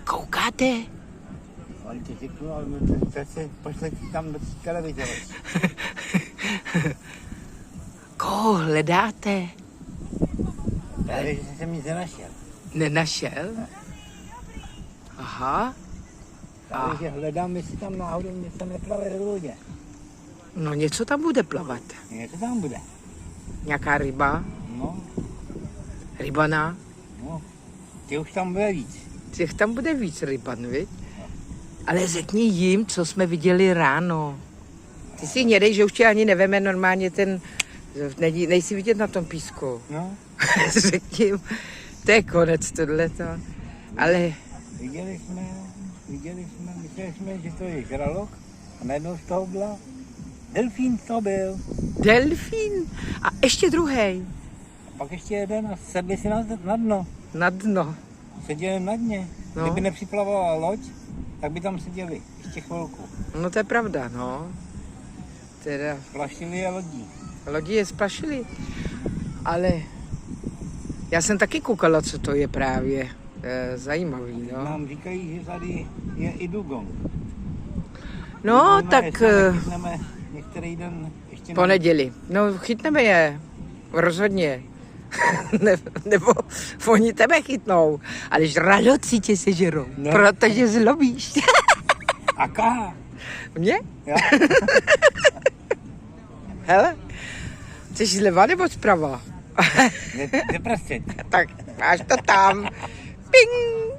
koukáte? Ale ti řeknu, ale zase pošle ti tam do televize. Koho hledáte? Ale že jsem nic nenašel. Nenašel? Aha. Ale že hledám, jestli tam náhodou něco neplave ve vodě. No něco tam bude plavat. Něco tam bude. Nějaká ryba? No, Rybana? no. Ty už tam bude víc. Těch tam bude víc ryban, viď? Ale řekni jim, co jsme viděli ráno. Ty si nedej, že už tě ani neveme normálně ten... Nejsi vidět na tom písku. No, Řekni jim, to je konec tohleto. Ale viděli jsme, mysleli jsme, že to je žralok a najednou z toho byla delfín to byl. delfín a ještě druhý A pak ještě jeden a sedli si na dno. na dno. Seděli na dně. No. Kdyby nepřiplavovala loď, tak by tam seděli ještě chvilku. No to je pravda, no. Teda, Plašili je lodí. lodi je splašili. Ale já jsem taky koukala, co to je právě. Zajímavý, no. Nám říkají, že tady je i dugong. No, Uvidíme, tak jestli nechytneme některý den ještě po neděli. No, chytneme je. Rozhodně. Nebo oni tebe chytnou. Ale žraloci tě sežerou. No. Protože zlobíš. Aká? Mě? Já? Hele, jsi zleva nebo zprava? Neprostřed. Tak máš to tam. Ping!